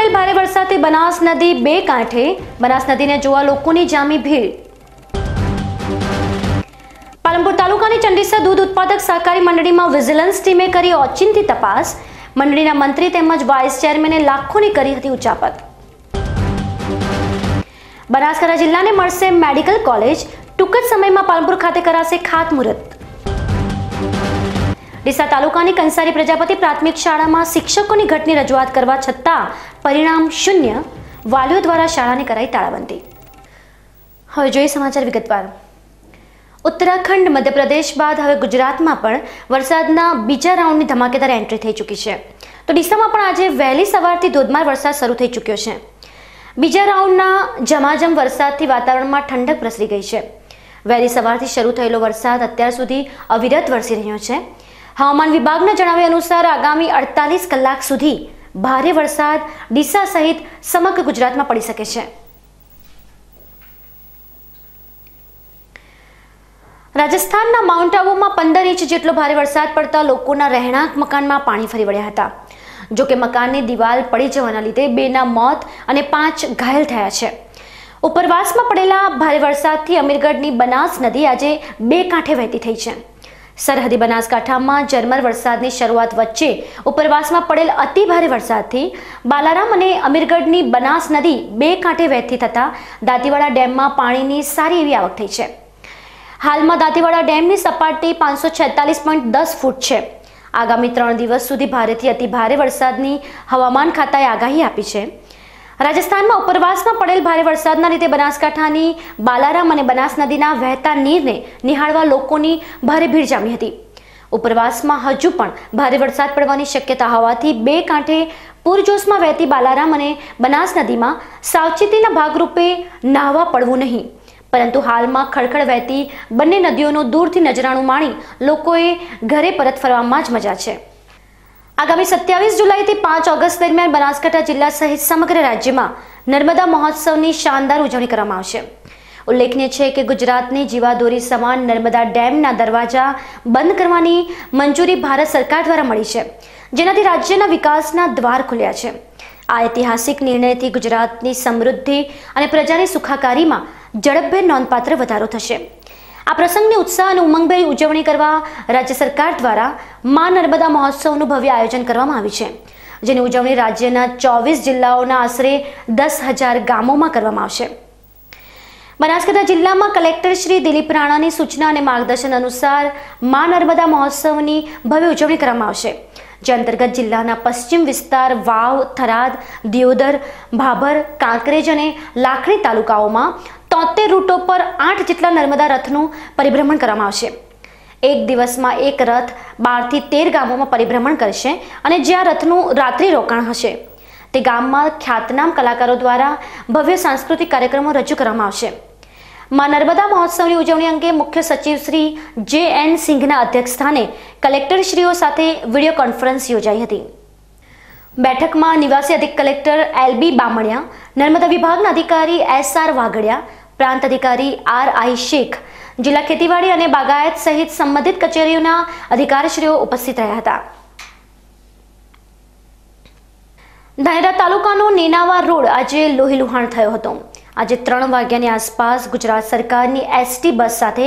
પડેલ ભારે વરસાદથી બનાસ નદી બે કાંઠે, બનાસ નદીને જોવા લોકોની જામી ભીડ। પાલનપુર તાલુકાની ચંડીસર દૂધ ઉત્પાદક સહકારી મંડળીમાં વિજિલન્સ ટીમે કરી ઓચિંતી તપાસ। મંડળીના મંત્રી તેમજ વાઇસ ચેરમેને લાખોની કરી હતી ઉચાપત। બનાસકાંઠા જિલ્લાને મળશે મેડિકલ કોલેજ, ટૂંક જ સમયમાં પાલનપુર ખાતે કરાશે ખાતમુહૂર્ત। ડીસા તાલુકાની કંસારી પ્રજાપતિ પ્રાથમિક શાળામાં શિક્ષકોની ઘટની રજૂઆત કરવા છતાં પરિણામ શૂન્ય, વાલીઓ દ્વારા શાળાને કરાઈ તાળાબંધી। હવે જોઈએ સમાચાર વિગતવાર। ઉત્તરાખંડ, મધ્યપ્રદેશ બાદ હવે ગુજરાતમાં પણ વરસાદના બીજા રાઉન્ડની ધમાકેદાર એન્ટ્રી થઈ ચૂકી છે। તો ડીસામાં પણ આજે વહેલી સવારથી ધોધમાર વરસાદ શરૂ થઈ ચૂક્યો છે। બીજા રાઉન્ડના ઝમાઝમ વરસાદથી વાતાવરણમાં ઠંડક પ્રસરી ગઈ છે। વહેલી સવારથી શરૂ થયેલો વરસાદ અત્યાર સુધી અવિરત વરસી રહ્યો છે। હવામાન વિભાગના જણાવ્યા અનુસાર આગામી 48 કલાક સુધી ભારે વરસાદ ડીસા સહિત સમગ્ર ગુજરાતમાં પડી શકે છે। રાજસ્થાનના માઉન્ટ આબુમાં 15 ઇંચ જેટલો ભારે વરસાદ પડતા લોકોના રહેણાંક મકાનમાં પાણી ફરી વળ્યા હતા। જો કે મકાનની દિવાલ પડી જવાના લીધે 2ના મોત અને 5 ઘાયલ થયા છે। ઉપરવાસમાં પડેલા ભારે વરસાદથી અમીરગઢની બનાસ નદી આજે બે કાંઠે વહેતી થઈ છે। સરહદી બનાસકાંઠામાં ઝરમર વરસાદની શરૂઆત વચ્ચે ઉપરવાસમાં પડેલ અતિ ભારે વરસાદથી બાલારામ અને અમીરગઢની બનાસ નદી બે કાંઠે વહેતી થતાં દાંતીવાડા ડેમમાં પાણીની સારી એવી આવક થઈ છે। હાલમાં દાંતીવાડા ડેમની સપાટી 546.10 ફૂટ છે। આગામી 3 દિવસ સુધી ભારેથી અતિ ભારે વરસાદની હવામાન ખાતાએ આગાહી આપી છે। રાજસ્થાનમાં ઉપરવાસમાં પડેલ ભારે વરસાદના લીધે બનાસકાંઠાની બાલારામ અને બનાસ નદીના વહેતા નીરને નિહાળવા લોકોની ભારે ભીડ જામી હતી। ઉપરવાસમાં હજુ પણ ભારે વરસાદ પડવાની શક્યતા હોવાથી બે કાંઠે પૂરજોશમાં વહેતી બાલારામ અને બનાસ નદીમાં સાવચેતીના ભાગરૂપે નાહવા પડવું નહીં, પરંતુ હાલમાં ખળખળ વહેતી બંને નદીઓનો દૂરથી નજરાણું માણી લોકોએ ઘરે પરત ફરવામાં જ મજા છે। આગામી 27 જુલાઈથી 5 ઓગસ્ટ દરમિયાન બનાસકાંઠા જિલ્લા સહિત સમગ્ર રાજ્યમાં નર્મદા મહોત્સવની શાનદાર ઉજવણી કરવામાં આવશે। ઉલ્લેખનીય છે કે ગુજરાતની જીવાદોરી સમાન નર્મદા ડેમના દરવાજા બંધ કરવાની મંજૂરી ભારત સરકાર દ્વારા મળી છે, જેનાથી રાજ્યના વિકાસના દ્વાર ખુલ્યા છે। આ ઐતિહાસિક નિર્ણયથી ગુજરાતની સમૃદ્ધિ અને પ્રજાની સુખાકારીમાં ઝડપભેર નોંધપાત્ર વધારો થશે। આ પ્રસંગની ઉત્સાહ અને ઉમંગભેર ઉજવણી કરવા રાજ્ય સરકાર દ્વારા મા નર્મદા મહોત્સવનું ભવ્ય આયોજન કરવામાં આવ્યું છે, જેની ઉજવણી રાજ્યના 24 જિલ્લાઓના આશરે 10,000 ગામોમાં કરવામાં આવશે। બનાસકાંઠા જિલ્લામાં કલેક્ટર શ્રી દિલીપ રાણાની સૂચના અને માર્ગદર્શન અનુસાર મા નર્મદા મહોત્સવની ભવ્ય ઉજવણી કરવામાં આવશે, જે અંતર્ગત જિલ્લાના પશ્ચિમ વિસ્તાર, વાવ, થરાદ, દિયોદર, ભાભર, કાંકરેજ અને લાખણી તાલુકાઓમાં 73 રૂટો પર 8 જેટલા નર્મદા રથનું પરિભ્રમણ કરવામાં આવશે। એક દિવસમાં એક રથ 12 થી 13 ગામોમાં પરિભ્રમણ કરશે અને જ્યાં રથનું રાત્રિ રોકાણ હશે તે ગામમાં ખ્યાતનામ કલાકારો દ્વારા ભવ્ય સાંસ્કૃતિક કાર્યક્રમો રજૂ કરવામાં આવશે। મા નર્મદા મહોત્સવની ઉજવણી અંગે મુખ્ય સચિવ શ્રી JN સિંઘના અધ્યક્ષસ્થાને કલેક્ટરશ્રીઓ સાથે વિડીયો કોન્ફરન્સ યોજાઈ હતી। બેઠકમાં નિવાસી અધિક કલેક્ટર LB બામણિયા, નર્મદા વિભાગના અધિકારી SR વાઘડિયા, પ્રાંત અધિકારી RI શેખ, જિલ્લા ખેતીવાડી અને બાગાયત સહિત સંબંધિત કચેરીઓના અધિકારીશ્રીઓ ઉપસ્થિત રહ્યા હતા। ધાનેરા તાલુકાનો નેનાવા રોડ આજે લોહીલુહાણ થયો હતો। આજે 3 વાગ્યાની આસપાસ ગુજરાત સરકારની ST બસ સાથે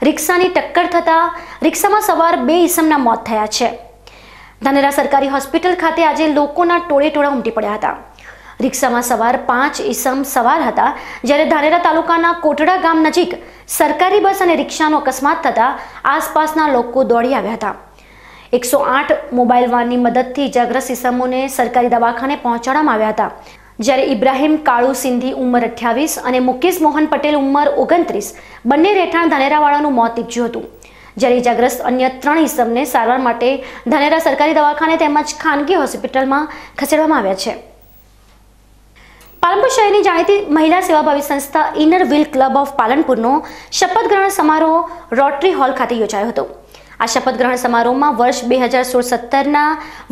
રિક્ષાની ટક્કર થતાં રિક્ષામાં સવાર 2 ઈસમના મોત થયા છે। ધાનેરા સરકારી હોસ્પિટલ ખાતે આજે લોકોના ટોળેટોળા ઉમટી પડ્યા હતા। રિક્ષામાં સવાર 5 ઈસમ સવાર હતા, જ્યારે ધાનેરા તાલુકાના કોટડા ગામ નજીક સરકારી બસ અને રિક્ષાનો અકસ્માત થતાં આસપાસના લોકો દોડી આવ્યા હતા। 108 મોબાઈલ વાનની મદદથી ઇજાગ્રસ્ત ઈસમોને સરકારી દવાખાને પહોંચાડવામાં આવ્યા હતા, જ્યારે ઇબ્રાહિમ કાળુ સિંધી ઉંમર 28 અને મુકેશ મોહન પટેલ ઉંમર 29 બંને રહેઠાણ ધાનેરાવાળાનું મોત નીપજ્યું હતું, જ્યારે ઇજાગ્રસ્ત અન્ય 3 ઈસમને સારવાર માટે ધાનેરા સરકારી દવાખાને તેમજ ખાનગી હોસ્પિટલમાં ખસેડવામાં આવ્યા છે। પાલનપુર શહેરની જાણીતી મહિલા સેવાભાવી સંસ્થા ઇનર વ્હીલ ક્લબ ઓફ પાલનપુરનો શપથ ગ્રહણ સમારોહ રોટરી હોલ ખાતે યોજાયો હતો। આ શપથ ગ્રહણ સમારોહમાં વર્ષ 2016-17ના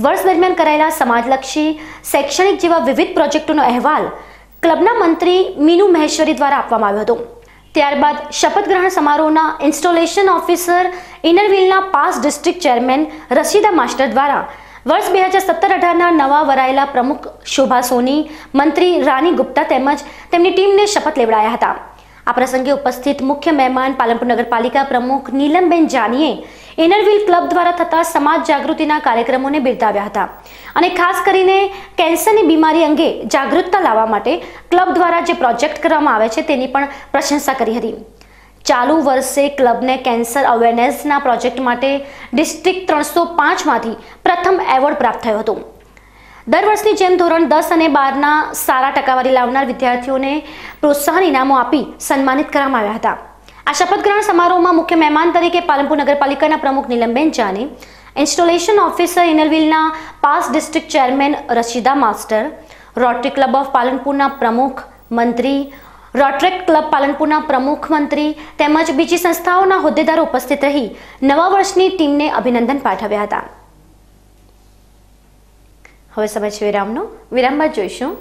વર્ષ દરમિયાન કરાયેલા સમાજલક્ષી, શૈક્ષણિક જેવા વિવિધ પ્રોજેક્ટોનો અહેવાલ ક્લબના મંત્રી મીનુ મહેશ્વરી દ્વારા આપવામાં આવ્યો હતો। ત્યારબાદ શપથ ગ્રહણ સમારોહના ઇન્સ્ટોલેશન ઓફિસર ઇનર વ્હીલના past district chairman Rashida Master દ્વારા વર્ષ 2017-18ના નવા વરાયેલા પ્રમુખ શોભા સોની, મંત્રી રાની ગુપ્તા તેમજ તેમની ટીમને શપથ લેવડાયા હતા. આ પ્રસંગે ઉપસ્થિત મુખ્ય મહેમાન પાલનપુર નગરપાલિકા પ્રમુખ નીલમબેન જાનીએ ઇનરવ્હીલ ક્લબ દ્વારા થતા સમાજ જાગૃતિના કાર્યક્રમોને બિરદાવ્યા હતા અને ખાસ કરીને કેન્સરની બીમારી અંગે જાગૃતતા લાવવા માટે ક્લબ દ્વારા જે પ્રોજેક્ટ કરવામાં આવે છે તેની પણ પ્રશંસા કરી હતી. ચાલુ વર્ષે ક્લબને કેન્સર અવેરનેસના પ્રોજેક્ટ માટે ડિસ્ટ્રિક્ટ 305માંથી પ્રથમ એવોર્ડ પ્રાપ્ત થયો હતો. દર વર્ષની જેમ ધોરણ 10 અને 12ના સારા ટકાવારી લાવનાર વિદ્યાર્થીઓને પ્રોત્સાહન ઇનામો આપી સન્માનિત કરવામાં આવ્યા હતા. આ શપથ ગ્રહણ સમારોહમાં મુખ્ય મહેમાન તરીકે પાલનપુર નગરપાલિકાના પ્રમુખ નીલમબેન જાની, ઇન્સ્ટોલેશન ઓફિસર ઇનરવ્હીલના past district chairman Rashida Master, rotary club of પાલનપુરના પ્રમુખ, મંત્રી, રોટરેક્ટ ક્લબ પાલનપુરના પ્રમુખ, મંત્રી તેમજ બીજી સંસ્થાઓના હોદ્દેદારો ઉપસ્થિત રહી નવા વર્ષની ટીમને અભિનંદન પાઠવ્યા હતા. હવે સમય છે વિરામનો. વિરામ બાદ જોઈશું.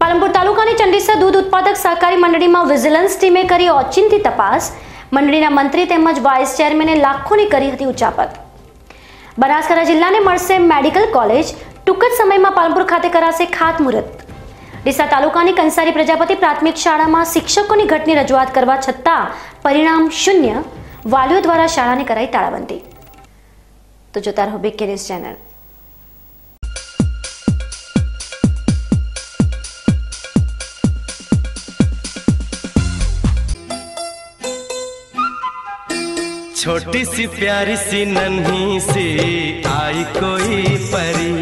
પાલનપુર તાલુકાની ચંડીસર દૂધ ઉત્પાદક સહકારી મંડળીમાં વિજિલન્સ ટીમે કરી ઓચિંતી તપાસ. મંડળીના મંત્રી તેમજ વાઇસ ચેરમેને લાખોની કરી હતી ઉચાપત. બનાસકાંઠા જિલ્લાને મળશે મેડિકલ કોલેજ. ટૂંક જ સમયમાં પાલનપુર ખાતે કરાશે ખાતમુહૂર્ત. ડીસા તાલુકાની કંસારી પ્રજાપતિ પ્રાથમિક શાળામાં શિક્ષકોની ઘટની રજૂઆત કરવા છતાં પરિણામ શૂન્ય. વાલીઓ દ્વારા શાળાને કરાઈ તાળાબંધી. તો જોતા રહો બિગ ન્યૂઝ ચેનલ. छोटी सी प्यारी सी नन्ही सी आई कोई परी,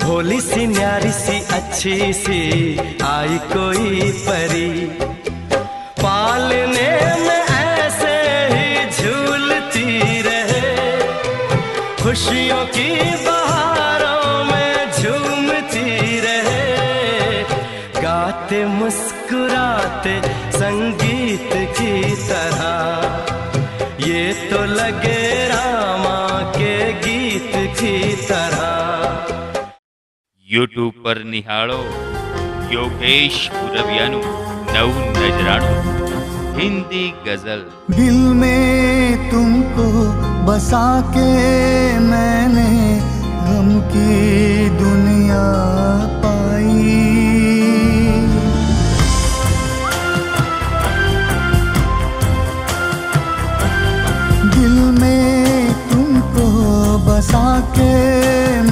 भोली सी न्यारी सी अच्छी सी आई कोई परी, पालने में ऐसे ही झूलती रहे, खुशियों की बहारों में झूमती रहे, गाते मुस्कुराते संगीत की तरह, ये तो लगे रामा के गीत की तरह. YouTube પર નિહાળો યોગેશ પુરવિયાનું નવું નજરાણું હિન્દી ગઝલ. દિલ में तुमको बसा के मैंने गम की दुनिया पाई, दिल में तुमको बसा के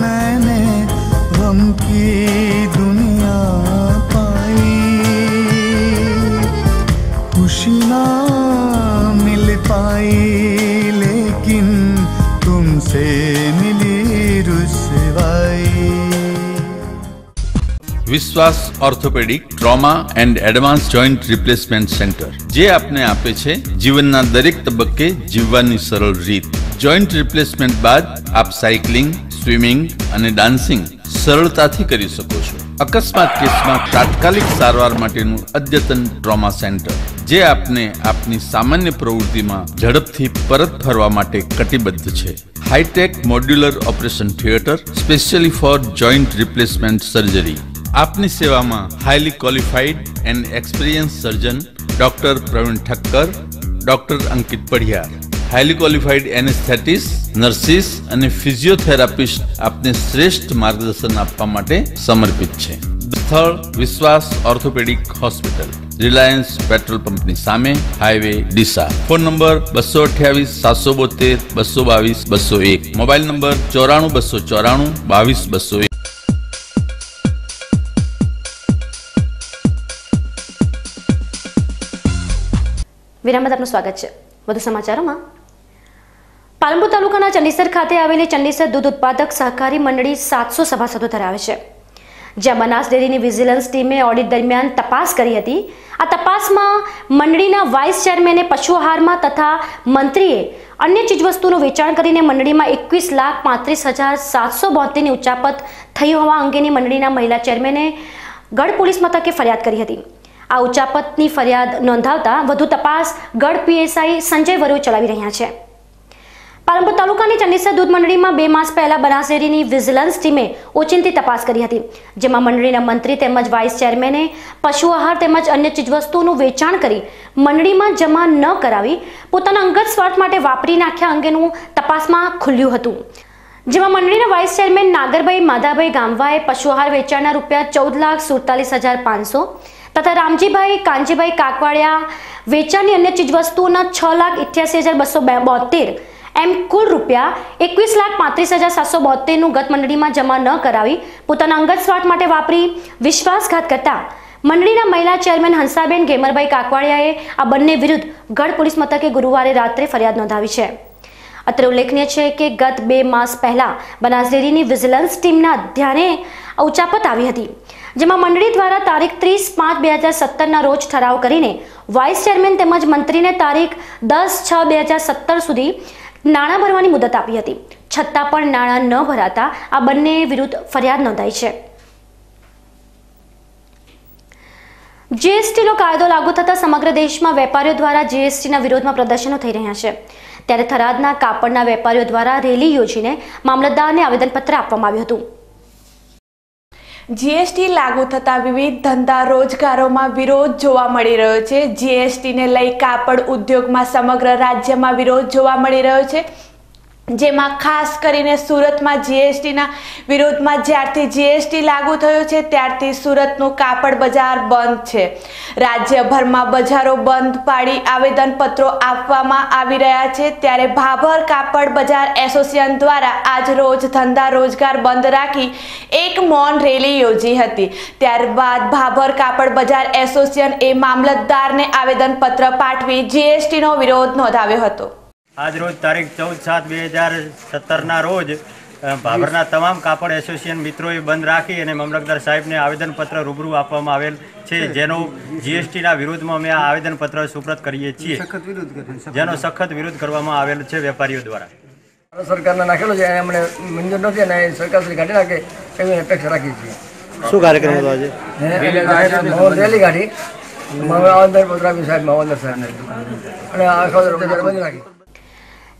मैंने गम की दुनिया पाई, खुशी ना मिल पाई लेकिन तुमसे मिली रुसवाई. વિશ્વાસ orthopaedic trauma and advance joint replacement centre, જે આપને આપે છે જીવનના દરેક તબક્કે જીવવાની સરળ રીત. જોઈન્ટ રિપ્લેસમેન્ટ બાદ આપ સાયકલિંગ, સ્વિમિંગ અને ડાન્સિંગ સરળતાથી કરી શકો છો. અકસ્માત કેસમાં તાત્કાલિક સારવાર માટેનું અદ્યતન ટ્રોમા સેન્ટર, જે આપને આપની સામાન્ય પ્રવૃત્તિમાં ઝડપથી પરત ફરવા માટે કટિબદ્ધ છે. High tech modular operation theatre specially for joint replacement surgery. આપની સેવામાં highly qualified and experience surgeon doctor Pravin Thakkar, doctor Ankit Padhiyar, highly qualified anaesthetist, nurses અને ફિઝિયોથેરાપિસ્ટ આપને શ્રેષ્ઠ માર્ગદર્શન આપવા માટે સમર્પિત છે. સ્થળ વિશ્વાસ ઓર્થોપેડિક હોસ્પિટલ, રિલાયન્સ પેટ્રોલ પંપની સામે, highway Deesa. Phone number 228 772 222 201, mobile number 94 294 22 201. વિરામ બાદ આપનું સ્વાગત છે. વધુ સમાચારોમાં. પાલનપુર તાલુકાના ચંડીસર ખાતે આવેલી ચંડીસર દૂધ ઉત્પાદક સહકારી મંડળી 700 સભાસદો ધરાવે છે, જ્યાં બનાસ ડેરીની વિજિલન્સ ટીમે ઓડિટ દરમિયાન તપાસ કરી હતી. આ તપાસમાં મંડળીના વાઇસ ચેરમેને પશુ આહારમાં તથા મંત્રીએ અન્ય ચીજવસ્તુનું વેચાણ કરીને મંડળીમાં 21,35,772ની ઉચાપત થઈ હોવા અંગેની મંડળીના મહિલા ચેરમેને ગઢ પોલીસ મથકે ફરિયાદ કરી હતી. આ ઉચાપતની ફરિયાદ નોંધાવતા વધુ તપાસ ગઢ પીએસઆઈ સંજય વરુ ચલાવી રહ્યા છે. પાલનપુર તાલુકાની ચંડીસર દૂધ મંડળીમાં 2 માસ પહેલા બનાસ ડેરીની વિજિલન્સ ટીમે ઓચિંતી તપાસ કરી હતી, જેમાં મંડળીના મંત્રી તેમજ વાઇસ ચેરમેને પશુ આહાર તેમજ અન્ય ચીજવસ્તુઓનું વેચાણ કરી મંડળીમાં જમા ન કરાવી પોતાના અંગત સ્વાર્થ માટે વાપરી નાખ્યા અંગેનું તપાસમાં ખુલ્યું હતું. જેમાં મંડળીના વાઇસ ચેરમેન નાગરભાઈ માધાભાઈ ગામવાએ પશુ આહાર વેચાણના ₹14,47,500 તથા રામજીભાઈ કાંજીભાઈ કાકવાડિયા વેચાણની અન્ય ચીજવસ્તુઓના ₹6,88,272 એમ કુલ ₹21,35,772 ગત મંડળીમાં જમા ન કરાવી પોતાના અંગત સ્વાર્થ માટે વાપરી વિશ્વાસઘાત કરતા મંડળીના મહિલા ચેરમેન હંસાબેન ગેમરભાઈ કાકવાડિયાએ આ બંને વિરુદ્ધ ગઢ પોલીસ મથકે ગુરુવારે રાત્રે ફરિયાદ નોંધાવી છે. અત્રે ઉલ્લેખનીય છે કે ગત 2 માસ પહેલા બનાસ ડેરીની વિજિલન્સ ટીમના ધ્યાને ઉચાપત આવી હતી, જેમાં મંડળી દ્વારા તારીખ 30/5/2017ના રોજ ઠરાવ કરીને વાઇસ ચેરમેન તેમજ મંત્રીને તારીખ 10/6/2017 સુધી નાણાં ભરવાની મુદત આપી હતી. છતાં પણ નાણાં ન ભરાતા આ બંને વિરુદ્ધ ફરિયાદ નોંધાઈ છે. જીએસટીનો કાયદો લાગુ થતા સમગ્ર દેશમાં વેપારીઓ દ્વારા જીએસટીના વિરોધમાં પ્રદર્શનો થઈ રહ્યા છે. ત્યારે થરાદના કાપડના વેપારીઓ દ્વારા રેલી યોજીને મામલતદારને આવેદનપત્ર આપવામાં આવ્યું હતું. જીએસટી લાગુ થતા વિવિધ ધંધા રોજગારોમાં વિરોધ જોવા મળી રહ્યો છે. જીએસટીને લઈ કાપડ ઉદ્યોગમાં સમગ્ર રાજ્યમાં વિરોધ જોવા મળી રહ્યો છે, જેમાં ખાસ કરીને સુરતમાં જીએસટીના વિરોધમાં જ્યારથી જીએસટી લાગુ થયો છે ત્યારથી સુરતનું કાપડ બજાર બંધ છે. રાજ્યભરમાં બજારો બંધ પાડી આવેદનપત્રો આપવામાં આવી રહ્યા છે. ત્યારે ભાભર કાપડ બજાર એસોસિએશન દ્વારા આજ રોજ ધંધા રોજગાર બંધ રાખી એક મૌન રેલી યોજી હતી. ત્યારબાદ ભાભર કાપડ બજાર એસોસિએશન એ મામલતદારને આવેદનપત્ર પાઠવી જીએસટીનો વિરોધ નોંધાવ્યો હતો. આજ રોજ તારીખ 14/7/2017ના રોજ ભાભરના તમામ કાપડ એસોસિએશન મિત્રોએ બંધ રાખી અને મામલતદાર સાહેબને આવેદનપત્ર રૂબરૂ આપવામાં આવેલ છે, જેનો જીએસટીના વિરોધમાં અમે આ આવેદનપત્ર સુપ્રત કરીએ છીએ, જેનો સખત વિરોધ કરવામાં આવેલ છે વેપારીઓ દ્વારા. સરકારના નાખેલો છે, અમને મંજૂર નથી અને સરકાર કાઢી નાખે એવી અપેક્ષા રાખીએ છીએ. શું કાર્યક્રમ હતો આજે? રેલી કાઢી આવેદનપત્ર આપી સાહેબ મામલતદાર સાહેબને અને આખો બંધ રાખી.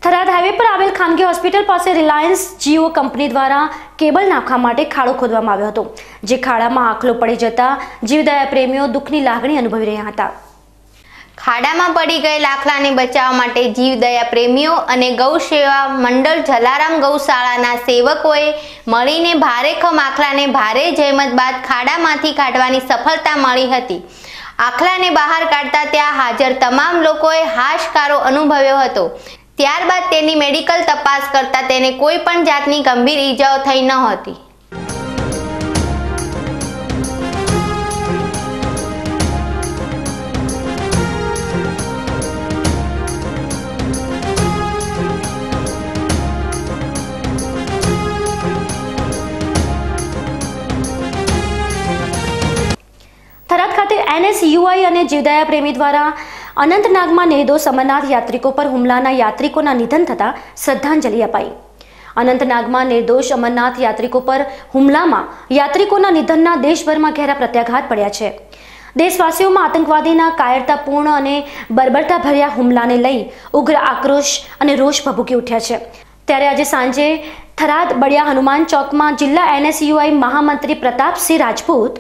થરાદ હાઈવે પર આવેલ ખાનગી હોસ્પિટલ પાસે રિલાયન્સ જીઓ કંપની દ્વારા કેબલ નાખવા માટે ખાડો ખોદવામાં આવ્યો હતો, જે ખાડામાં આખલો પડી જતા જીવદયા પ્રેમીઓ દુઃખની લાગણી અનુભવી રહ્યા હતા. ખાડામાં પડી ગયેલ આખલાને બચાવવા માટે જીવદયા પ્રેમીઓ અને ગૌ સેવા મંડળ જલારામ ગૌશાળાના સેવકોએ મળીને ભારેખમ આખલાને ભારે જહેમત બાદ ખાડામાંથી કાઢવાની સફળતા મળી હતી. આખલાને બહાર કાઢતા ત્યાં હાજર તમામ લોકોએ હાશકારો અનુભવ્યો હતો. ત્યારબાદ તેની મેડિકલ તપાસ કરતા તેને કોઈ પણ જાતની ગંભીર ઈજાઓ થઈ ન હતી. થરાદ ખાતે એનએસયુઆઈ અને જીવદયા પ્રેમી દ્વારા અનંતનાગમાં નિર્દોષ અમરનાથ યાત્રિકો પર હુમલાના યાત્રિકોના નિધન થતાં શ્રદ્ધાંજલિ અપાઈ. અનંતનાગમાં નિર્દોષ અમરનાથ યાત્રિકો પર હુમલામાં યાત્રિકોના નિધનના દેશભરમાં ઘેરા પ્રત્યાઘાત પડ્યા છે. દેશવાસીઓમાં આતંકવાદીના કાયરતાપૂર્ણ અને બર્બરતાભર્યા હુમલાને લઈ ઉગ્ર આક્રોશ અને રોષ ભભૂકી ઉઠ્યા છે. ત્યારે આજે સાંજે થરાદ બળિયા હનુમાન ચોકમાં જિલ્લા એનએસયુઆઈ મહામંત્રી પ્રતાપસિંહ રાજપૂત,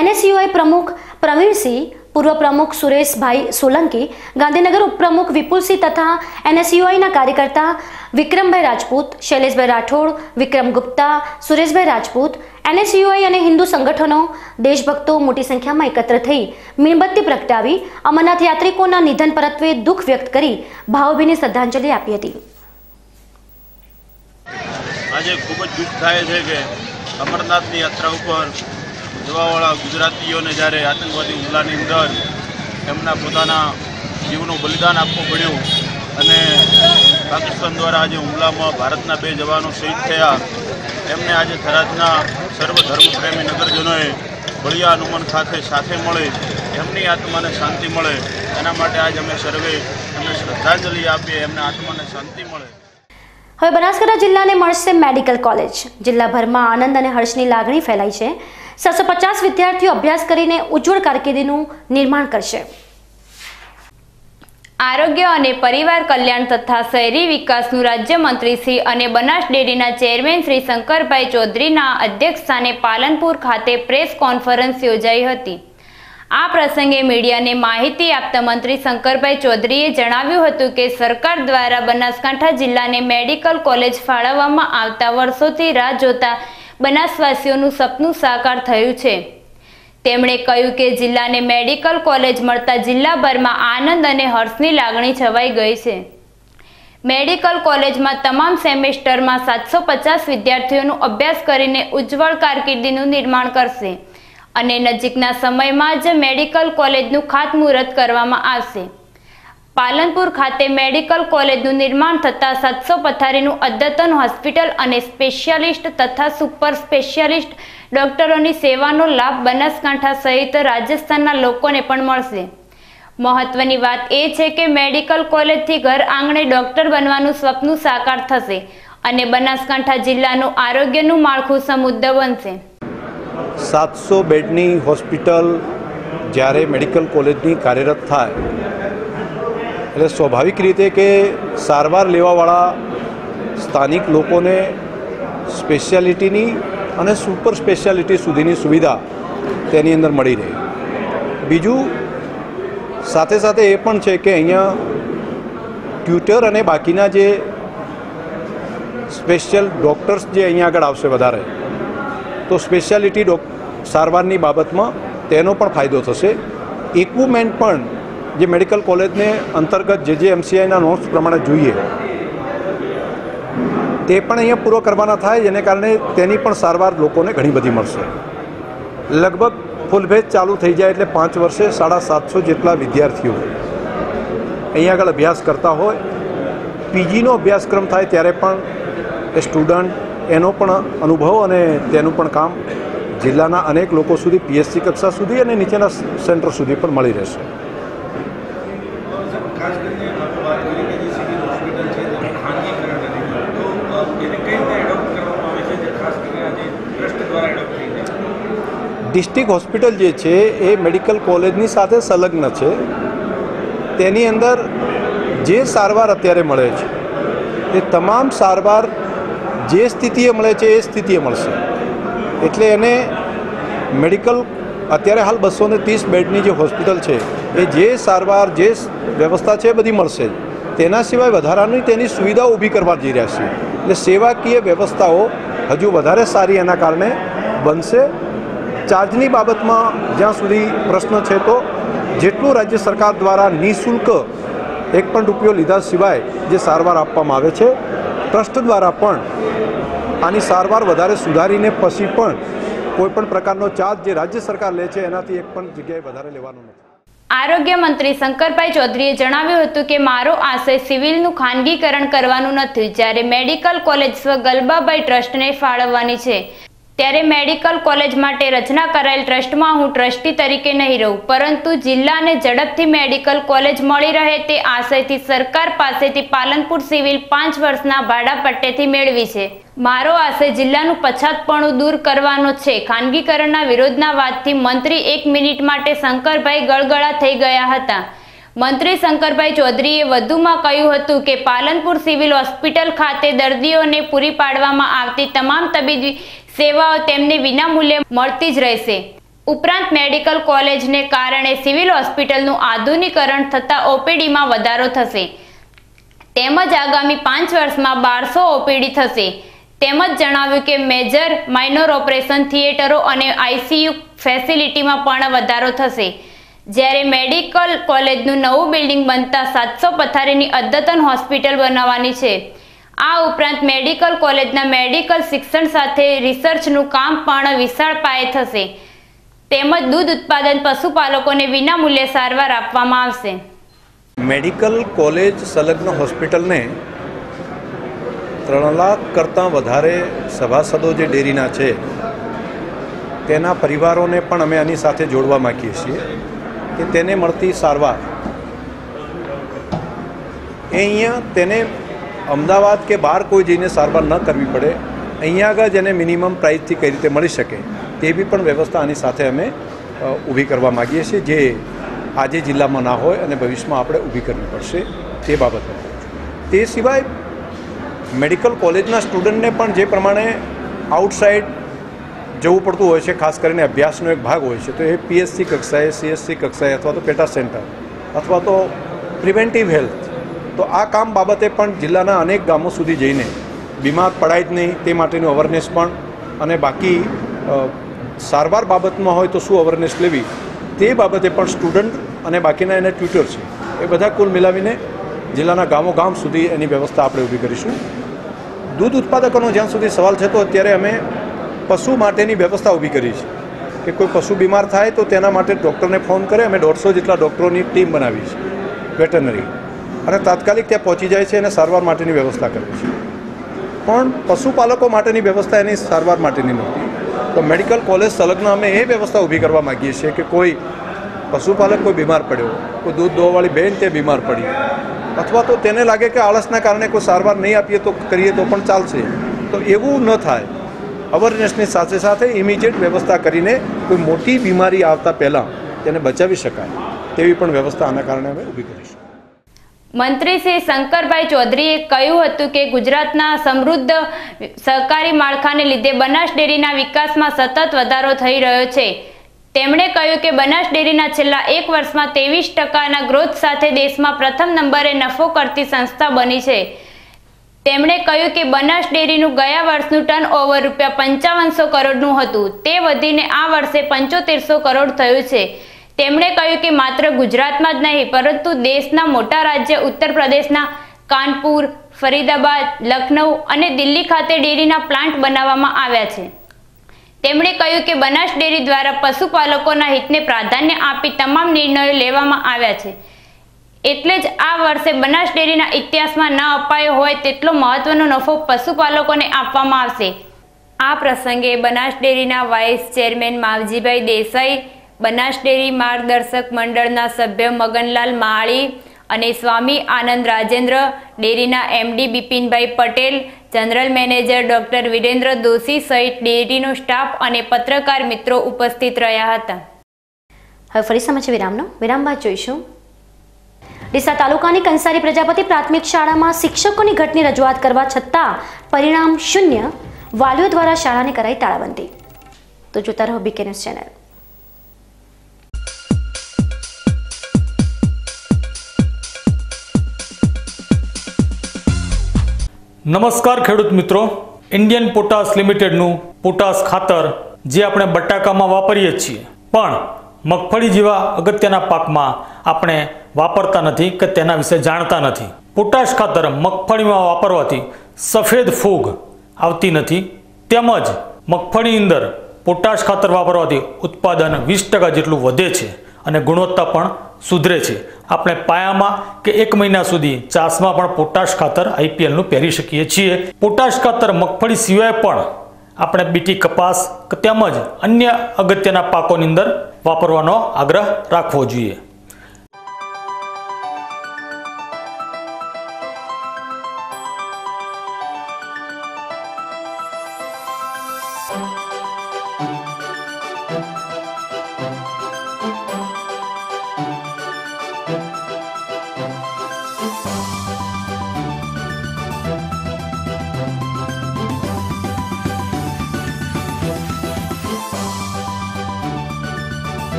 એનએસયુઆઈ પ્રમુખ પ્રવીણસિંહ, પૂર્વ પ્રમુખ સુરેશભાઈ સોલંકી, ગાંધીનગર ઉપપ્રમુખ વિપુલસિંહ તથા એનએસયુઆઈના કાર્યકર્તા વિક્રમભાઈ રાજપૂત, શૈલેષભાઈ રાઠોડ, વિક્રમ ગુપ્તા, સુરેશભાઈ રાજપૂત, એનએસયુઆઈ અને હિન્દુ સંગઠનો, દેશભક્તો મોટી સંખ્યામાં એકત્ર થઈ મીણબત્તી પ્રગટાવી અમરનાથ યાત્રિકોના નિધન પરત્વે દુઃખ વ્યક્ત કરી ભાવભીની શ્રદ્ધાંજલિ આપી હતી. આજે ખૂબ જ દુઃખ થાય છે કે અમરનાથની યાત્રા ઉપર જવાવાળા ગુજરાતીઓને જ્યારે આતંકવાદી હુમલાની અંદર એમના પોતાના જીવનું બલિદાન આપવું પડ્યું અને પાકિસ્તાન દ્વારા આજે હુમલામાં ભારતના 2 જવાનો શહીદ થયા, એમને આજે થરાદના સર્વ ધર્મપ્રેમી નગરજનોએ બળિયા હનુમાન ખાતે સાથે મળે એમની આત્માને શાંતિ મળે એના માટે આજે અમે સર્વે એમને શ્રદ્ધાંજલિ આપીએ, એમના આત્માને શાંતિ મળે. હવે બનાસકાંઠા જિલ્લાને મળશે મેડિકલ કોલેજ. જિલ્લાભરમાં આનંદ અને હર્ષની લાગણી ફેલાઈ છે. 750 વિદ્યાર્થીઓ અભ્યાસ કરીને ઉજ્જવળ કારકિર્દીનું નિર્માણ કરશે. આરોગ્ય અને પરિવાર કલ્યાણ તથા શહેરી વિકાસનું રાજ્યમંત્રી શ્રી અને બનાસ ડેરીના ચેરમેન શ્રી શંકરભાઈ ચૌધરીના અધ્યક્ષસ્થાને પાલનપુર ખાતે પ્રેસ કોન્ફરન્સ યોજાઈ હતી. આ પ્રસંગે મીડિયાને માહિતી આપતા મંત્રી શંકરભાઈ ચૌધરીએ જણાવ્યું હતું કે સરકાર દ્વારા બનાસકાંઠા જિલ્લાને મેડિકલ કોલેજ ફાળવવામાં આવતા વર્ષોથી રાહ જોતા બનાસવાસીઓનું સપનું સાકાર થયું છે. તેમણે કહ્યું કે જિલ્લાને મેડિકલ કોલેજ મળતા જિલ્લાભરમાં આનંદ અને હર્ષની લાગણી છવાઈ ગઈ છે. મેડિકલ કોલેજમાં તમામ સેમેસ્ટરમાં 750 વિદ્યાર્થીઓનો અભ્યાસ કરીને ઉજ્જવળ કારકિર્દીનું નિર્માણ કરશે અને નજીકના સમયમાં જ મેડિકલ કોલેજનું ખાતમુહૂર્ત કરવામાં આવશે. પાલનપુર ખાતે મેડિકલ કોલેજનું નિર્માણ થતાં 700 પથારીનું અદ્યતન હોસ્પિટલ અને સ્પેશિયાલિસ્ટ તથા સુપર સ્પેશિયાલિસ્ટ ડોક્ટરોની સેવાનો લાભ બનાસકાંઠા સહિત રાજસ્થાનના લોકોને પણ મળશે. મહત્વની વાત એ છે કે મેડિકલ કોલેજથી ઘર આંગણે ડોક્ટર બનવાનું સ્વપ્ન સાકાર થશે અને બનાસકાંઠા જિલ્લાનું આરોગ્યનું માળખું સમૃદ્ધ બનશે. 700 બેડની હોસ્પિટલ જ્યારે મેડિકલ કોલેજની કાર્યરત થાય એટલે સ્વાભાવિક રીતે કે સારવાર લેવાવાળા સ્થાનિક લોકોને સ્પેશિયાલિટીની અને સુપર સ્પેશિયાલિટી સુધીની સુવિધા તેની અંદર મળી રહે. બીજું સાથે સાથે એ પણ છે કે અહીંયા ટ્યુટર અને બાકીના જે સ્પેશિયલ ડૉક્ટર્સ જે અહીંયા આગળ આવશે વધારે, તો સ્પેશિયાલિટી સારવારની બાબતમાં તેનો પણ ફાયદો થશે. ઇક્વિપમેન્ટ પણ જે મેડિકલ કોલેજને અંતર્ગત જે એમસીઆઈના નોટ્સ પ્રમાણે જોઈએ તે પણ અહીંયા પૂરો કરવાના થાય, જેને કારણે તેની પણ સારવાર લોકોને ઘણી બધી મળશે. લગભગ ફૂલ બેચ ચાલુ થઈ જાય એટલે 5 વર્ષે 750 જેટલા વિદ્યાર્થીઓ અહીંયા આગળ અભ્યાસ કરતા હોય. પીજીનો અભ્યાસક્રમ થાય ત્યારે પણ એ સ્ટુડન્ટ એનો પણ અનુભવ અને તેનું પણ કામ જિલ્લાના અનેક લોકો સુધી પીએચસી કક્ષા સુધી અને નીચેના સેન્ટર સુધી પણ મળી રહેશે. ડિસ્ટ્રિક્ટ હોસ્પિટલ જે છે એ મેડિકલ કોલેજની સાથે સંલગ્ન છે. તેની અંદર જે સારવાર અત્યારે મળે છે એ તમામ સારવાર જે સ્થિતિએ મળે છે એ સ્થિતિએ મળશે. એટલે એને મેડિકલ અત્યારે હાલ 230 બેડની જે હોસ્પિટલ છે એ જે સારવાર જે વ્યવસ્થા છે એ બધી મળશે. તેના સિવાય વધારાની તેની સુવિધાઓ ઊભી કરવા જઈ રહ્યા છે. એટલે સેવાકીય વ્યવસ્થાઓ હજુ વધારે સારી એના કારણે બનશે. ચાર્જની બાબતમાં જ્યાં સુધી પ્રશ્ન છે તો જેટલું રાજ્ય સરકાર દ્વારા નિઃશુલ્ક એક પણ રૂપિયો લીધા સિવાય જે સારવાર આપવામાં આવે છે, ટ્રસ્ટ દ્વારા પણ આની સારવાર વધારે સુધારીને પછી પણ કોઈપણ પ્રકારનો ચાર્જ જે રાજ્ય સરકાર લે છે એનાથી એક પણ જગ્યાએ વધારે લેવાનો નથી. આરોગ્ય મંત્રી શંકરભાઈ ચૌધરીએ જણાવ્યું હતું કે મારો આશય સિવિલનું ખાનગીકરણ કરવાનું નથી. જ્યારે મેડિકલ કોલેજ સ્વ ગલબાબાઈ ટ્રસ્ટને ફાળવવાની છે ત્યારે મેડિકલ કોલેજ માટે રચના કરાયેલ ટ્રસ્ટમાં હું ટ્રસ્ટી તરીકે નહીં રહું, પરંતુ જિલ્લાને ઝડપથી મેડિકલ કોલેજ મળી રહે તે આશયથી સરકાર પાસેથી પાલનપુર સિવિલ 5 વર્ષના ભાડા પટ્ટેથી મેળવી છે. મારો આશય જિલ્લાનું પછાતપણું દૂર કરવાનો છે. ખાનગીકરણના વિરોધના વાતથી મંત્રી 1 મિનિટ માટે શંકરભાઈ ગળગળા થઈ ગયા હતા. મંત્રી શંકરભાઈ ચૌધરીએ વધુમાં કહ્યું હતું કે પાલનપુર સિવિલ હોસ્પિટલ ખાતે દર્દીઓને પૂરી પાડવામાં આવતી તમામ તબીબી સેવાઓ તેમને વિનામૂલ્યે મળતી જ રહેશે. ઉપરાંત મેડિકલ કોલેજને કારણે સિવિલ હોસ્પિટલનું આધુનિકરણ થતાં ઓપીડીમાં વધારો થશે. તેમજ આગામી 5 વર્ષમાં 1200 ઓપીડી થશે. તેમજ જણાવ્યું કે મેજર માઇનોર ઓપરેશન થિયેટરો અને આઈસીયુ ફેસિલિટીમાં પણ વધારો થશે. જ્યારે મેડિકલ કોલેજનું નવું બિલ્ડિંગ બનતા 700 પથારીની અદ્યતન હોસ્પિટલ બનાવવાની છે. આ ઉપરાંત મેડિકલ કોલેજના મેડિકલ શિક્ષણ સાથે રિસર્ચનું કામ પણ વિશાળ પાયે થશે. તેમજ દૂધ ઉત્પાદન પશુપાલકોને વિનામૂલ્યે સારવાર આપવામાં આવશે. મેડિકલ કોલેજ સંલગ્ન હોસ્પિટલને 3 લાખ કરતાં વધારે સભાસદો જે ડેરીના છે તેના પરિવારોને પણ અમે આની સાથે જોડવા માગીએ છીએ કે તેને મળતી સારવાર એ અહીંયા તેને અમદાવાદ કે બહાર કોઈ જઈને સારવાર ન કરવી પડે, અહીંયા આગળ જેને મિનિમમ પ્રાઇસથી કઈ રીતે મળી શકે તેવી પણ વ્યવસ્થા આની સાથે અમે ઊભી કરવા માગીએ છીએ, જે આજે જિલ્લામાં ના હોય અને ભવિષ્યમાં આપણે ઊભી કરવી પડશે તે બાબતમાં. તે સિવાય મેડિકલ કોલેજના સ્ટુડન્ટને પણ જે પ્રમાણે આઉટસાઇડ જવું પડતું હોય છે, ખાસ કરીને અભ્યાસનો એક ભાગ હોય છે, તો એ PSC કક્ષાએ, CSC કક્ષાએ અથવા તો પેટા સેન્ટર અથવા તો પ્રિવેન્ટિવ હેલ્થ, તો આ કામ બાબતે પણ જિલ્લાના અનેક ગામો સુધી જઈને બીમાર પડાય જ નહીં તે માટેનું અવેરનેસ પણ, અને બાકી સારવાર બાબતમાં હોય તો શું અવેરનેસ લેવી તે બાબતે પણ સ્ટુડન્ટ અને બાકીના એના ટ્યુટર છે એ બધા કુલ મિલાવીને જિલ્લાના ગામ સુધી એની વ્યવસ્થા આપણે ઊભી કરીશું. દૂધ ઉત્પાદકોનો જ્યાં સુધી સવાલ છે તો અત્યારે અમે પશુ માટેની વ્યવસ્થા ઊભી કરી છે કે કોઈ પશુ બીમાર થાય તો તેના માટે ડૉક્ટરને ફોન કરે. અમે 150 જેટલા ડૉક્ટરોની ટીમ બનાવી છે વેટરનરી, અને તાત્કાલિક ત્યાં પહોંચી જાય છે અને સારવાર માટેની વ્યવસ્થા કરે છે. પણ પશુપાલકો માટેની વ્યવસ્થા એની સારવાર માટેની નથી. તો મેડિકલ કોલેજ સંલગ્ન અમે એ વ્યવસ્થા ઊભી કરવા માગીએ છીએ કે કોઈ પશુપાલક કોઈ બીમાર પડ્યો, કોઈ દૂધ દોવાવાળી બહેન તે બીમાર પડી, અથવા તો તેને લાગે કે આળસના કારણે કોઈ સારવાર નહીં આપીએ તો કરીએ તો પણ ચાલશે, તો એવું ન થાય. અવેરનેસની સાથે સાથે ઇમિડિયેટ વ્યવસ્થા કરીને કોઈ મોટી બીમારી આવતા પહેલાં તેને બચાવી શકાય તેવી પણ વ્યવસ્થા આના કારણે અમે ઊભી કરીશું. મંત્રી શ્રી શંકરભાઈ ચૌધરીએ કહ્યું હતું કે ગુજરાતના સમૃદ્ધ સહકારી માળખાને લીધે બનાસ ડેરીના વિકાસમાં સતત વધારો થઈ રહ્યો છે. તેમણે કહ્યું કે બનાસ ડેરીના છેલ્લા 1 વર્ષમાં 23% ગ્રોથ સાથે દેશમાં પ્રથમ નંબરે નફો કરતી સંસ્થા બની છે. તેમણે કહ્યું કે બનાસ ડેરીનું ગયા વર્ષનું ટર્નઓવર ₹5500 કરોડનું હતું, તે વધીને આ વર્ષે 7500 કરોડ થયું છે. તેમણે કહ્યું કે માત્ર ગુજરાતમાં જ નહીં પરંતુ દેશના મોટા રાજ્ય ઉત્તર પ્રદેશના કાનપુર, ફરીદાબાદ, લખનઉ અને દિલ્હી ખાતે ડેરીના પ્લાન્ટ બનાવવામાં આવ્યા છે. તેમણે કહ્યું કે બનાસ ડેરી દ્વારા પશુપાલકોના હિતને પ્રાધાન્ય આપી તમામ નિર્ણયો લેવામાં આવ્યા છે. એટલે જ આ વર્ષે બનાસ ડેરીના ઇતિહાસમાં ન અપાયો હોય તેટલો મહત્વનો નફો પશુપાલકોને આપવામાં આવશે. આ પ્રસંગે બનાસ ડેરીના vice chairman Mavjibhai Desai, Banas dairy માર્ગદર્શક મંડળના સભ્ય મગનલાલ માળી અને સ્વામી આનંદ રાજેન્દ્ર, ડેરીના MD Bipinbhai Patel, general manager doctor Virendra Doshi સહિત ડેરીનો સ્ટાફ અને પત્રકાર મિત્રો ઉપસ્થિત રહ્યા હતા. હવે ફરી સમય વિરામ બાદ જોઈશું. ડીસા તાલુકાની કંસારી પ્રજાપતિ પ્રાથમિક શાળામાં શિક્ષકોની ઘટની રજૂઆત કરવા છતાં પરિણામ શૂન્ય, વાલીઓ દ્વારા શાળાને કરાઈ તાળાબંધી. તો જોતા રહો BK ન્યૂઝ ચેનલ. નમસ્કાર ખેડૂત મિત્રો, ઇન્ડિયન પોટાશ લિમિટેડનું પોટાશ ખાતર જે આપણે બટાકામાં વાપરીએ છીએ પણ મગફળી જેવા અગત્યના પાકમાં આપણે વાપરતા નથી કે તેના વિશે જાણતા નથી. પોટાશ ખાતર મગફળીમાં વાપરવાથી સફેદ ફૂગ આવતી નથી, તેમજ મગફળીની અંદર પોટાશ ખાતર વાપરવાથી ઉત્પાદન 20% જેટલું વધે છે અને ગુણવત્તા પણ સુધરે છે. આપણે પાયામાં કે 1 મહિના સુધી ચાસમાં પણ પોટાશ ખાતર IPLનું પહેરી શકીએ છીએ. પોટાશ ખાતર મગફળી સિવાય પણ આપણે બીટી કપાસ તેમજ અન્ય અગત્યના પાકોની અંદર વાપરવાનો આગ્રહ રાખવો જોઈએ.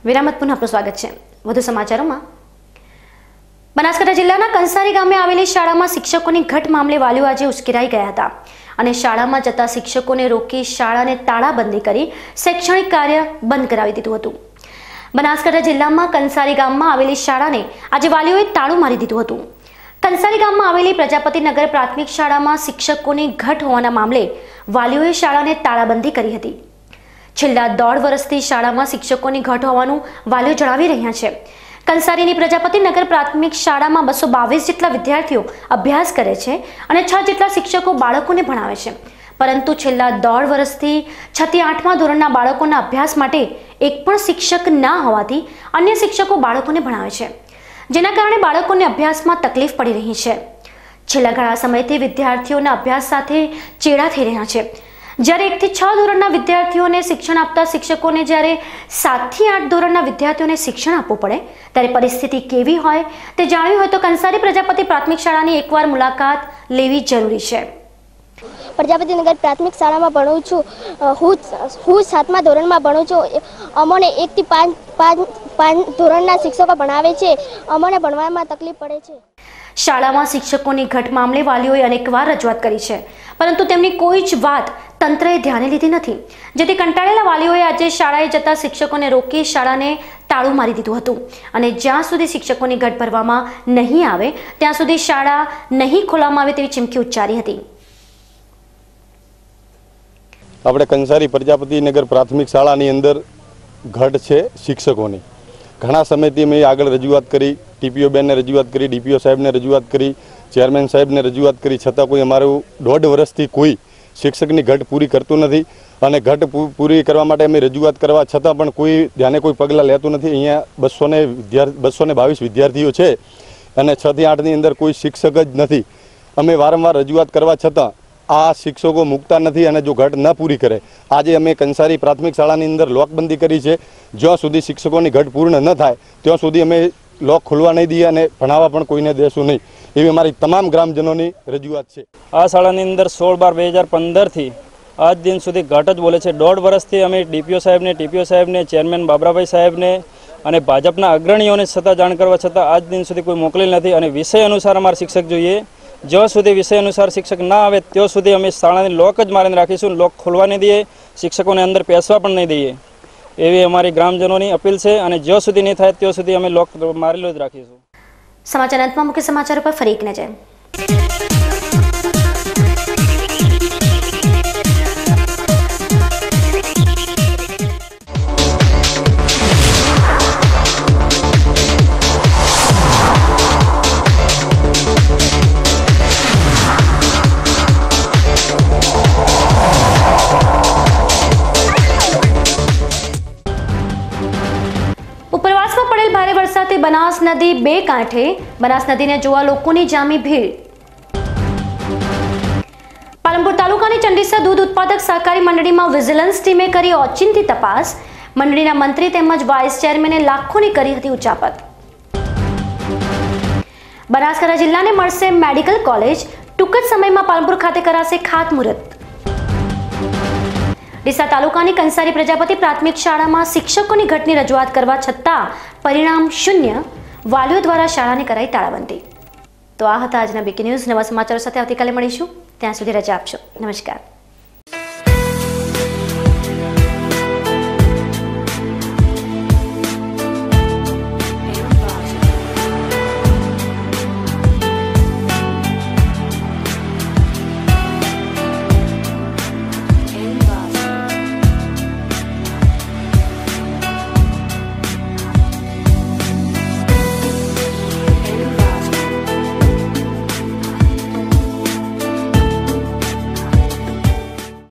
વિરામત પુનઃ આપનું સ્વાગત છે. વધુ સમાચારોમાં, બનાસકાંઠા જિલ્લાના કંસારી ગામે આવેલી શાળામાં શિક્ષકોની ઘટ મામલે વાલીઓ આજે ઉશ્કેરાઈ ગયા હતા અને શાળામાં જતા શિક્ષકોને રોકી શાળાને તાળાબંધી કરી શૈક્ષણિક કાર્ય બંધ કરાવી દીધું હતું. બનાસકાંઠા જિલ્લામાં કંસારી ગામમાં આવેલી શાળાને આજે વાલીઓએ તાળું મારી દીધું હતું. કંસારી ગામમાં આવેલી પ્રજાપતિનગર પ્રાથમિક શાળામાં શિક્ષકોની ઘટ હોવાના મામલે વાલીઓએ શાળાને તાળાબંધી કરી હતી. છેલ્લા 1.5 વર્ષથી શાળામાં શિક્ષકોની ઘટ હોવાનું વાલીઓ જણાવી રહ્યા છે. કંસારીની પ્રજાપતિનગર પ્રાથમિક શાળામાં 222 જેટલા વિદ્યાર્થીઓ અભ્યાસ કરે છે અને 6 જેટલા શિક્ષકો બાળકોને ભણાવે છે. પરંતુ છેલ્લા 1.5 વર્ષથી 6 થી 8મા ધોરણના બાળકોના અભ્યાસ માટે એક પણ શિક્ષક ના હોવાથી અન્ય શિક્ષકો બાળકોને ભણાવે છે, જેના કારણે બાળકોને અભ્યાસમાં તકલીફ પડી રહી છે. છેલ્લા ઘણા સમયથી વિદ્યાર્થીઓના અભ્યાસ સાથે ચેડા થઈ રહ્યા છે. જ્યારે 1 થી 6 ધોરણના વિદ્યાર્થીઓને શિક્ષણ આપતા શિક્ષકોને જ્યારે 7 થી 8 ધોરણના વિદ્યાર્થીઓને શિક્ષણ આપવું પડે ત્યારે પરિસ્થિતિ કેવી હોય તે જાણવી હોય તો કંસારી પ્રજાપતિ પ્રાથમિક શાળાની એકવાર મુલાકાત લેવી જરૂરી છે. પ્રજાપતિનગર પ્રાથમિક શાળામાં ભણું છું. હું 7મા ધોરણમાં ભણું છું. અમને 1 થી 5 ધોરણના શિક્ષકો ભણાવે છે. અમને ભણવામાં તકલીફ પડે છે. શાળામાં શિક્ષકોની ઘટ મામલે વાલીઓએ અનેકવાર રજૂઆત કરી છે, પરંતુ તેમની કોઈ જ વાત તંત્રએ ધ્યાને લીધી નથી, જેથી કંટાળેલા વાલીઓએ આજે શાળાએ જતા શિક્ષકોને રોકી શાળાને તાળું મારી દીધું હતું અને જ્યાં સુધી શિક્ષકોની ઘટ ભરવામાં નહીં આવે ત્યાં સુધી શાળા નહીં ખોલવામાં આવે તેવી ચીમકી ઉચ્ચારી હતી. આપણે કંસારી પ્રજાપતિનગર પ્રાથમિક શાળાની અંદર ઘટ છે શિક્ષકોની. ઘણા સમયથી મેં આગળ રજૂઆત કરી, ટીપીઓ બેનને રજૂઆત કરી, ડીપીઓ સાહેબને રજૂઆત કરી, ચેરમેન સાહેબને રજૂઆત કરી, છતાં કોઈ અમારું 1.5 વર્ષથી કોઈ શિક્ષકની ઘટ પૂરી કરતું નથી અને ઘટ પૂરી કરવા માટે અમે રજૂઆત કરવા છતાં પણ કોઈ ધ્યાને કોઈ પગલાં લેતું નથી. અહીંયા 222 વિદ્યાર્થીઓ છે અને 6 થી 8ની અંદર કોઈ શિક્ષક જ નથી. અમે વારંવાર રજૂઆત કરવા છતાં આ શિક્ષકો મૂકતા નથી અને જો ઘટ ન પૂરી કરે, આજે અમે કંસારી પ્રાથમિક શાળાની અંદર લોકબંધી કરી છે. જ્યાં સુધી શિક્ષકોની ઘટ પૂર્ણ ન થાય ત્યાં સુધી અમે લોક ખોલવા નહીં દઈએ અને ભણાવવા પણ કોઈને દેશું નહીં, એવી અમારી તમામ ગ્રામજનોની રજૂઆત છે. આ શાળાની અંદર 16/12/2015થી આજ દિન સુધી ઘટ જ બોલે છે. 1.5 વર્ષથી અમે ડીપીઓ સાહેબને, ટીપીઓ સાહેબને, ચેરમેન બાબરાભાઈ સાહેબને અને ભાજપના અગ્રણીઓને છતાં જાણ કરવા છતાં આજ દિન સુધી કોઈ મોકલેલ નથી અને વિષય અનુસાર અમારા શિક્ષક જોઈએ. જ્યાં સુધી વિષય અનુસાર શિક્ષક ના આવે ત્યાં સુધી અમે શાળાની લોક જ મારીને રાખીશું. લોક ખોલવા નહીં દઈએ, શિક્ષકોને અંદર બેસવા પણ નહીં દઈએ, એવી અમારી ગ્રામજનોની અપીલ છે અને જ્યાં સુધી નહીં થાય ત્યાં સુધી અમે લોક મારેલો જ રાખીશું. સમાચાર અંતમાં મુખ્ય સમાચાર પર ફરી એક નજર. ઉપરવાસમાં પડેલ ભારે વરસાદે બનાસ નદી 2 કાંઠે. બનાસ નદીને જોવા લોકોની જામી ભીડ. પાલનપુર તાલુકાની ચંડીસર દૂધ ઉત્પાદક સહકારી મંડળીમાં વિજિલન્સ ટીમે કરી ઓચિંતી તપાસ. મંડળીના મંત્રી તેમજ વાઇસ ચેરમેને લાખોની કરી હતી ઉચાપત. બનાસકાંઠા જિલ્લાને મળશે મેડિકલ કોલેજ. ટૂંક જ સમયમાં પાલનપુર ખાતે કરાશે ખાતમુહૂર્ત. ડીસા તાલુકાની કંસારી પ્રજાપતિ પ્રાથમિક શાળામાં શિક્ષકોની ઘટની રજૂઆત કરવા છતાં પરિણામ શૂન્ય. વાલીઓ દ્વારા શાળાને કરાઈ તાળાબંધી. તો આ હતા આજના બીકે ન્યૂઝ. નવા સમાચારો સાથે આવતીકાલે મળીશું. ત્યાં સુધી રજા આપશો. નમસ્કાર.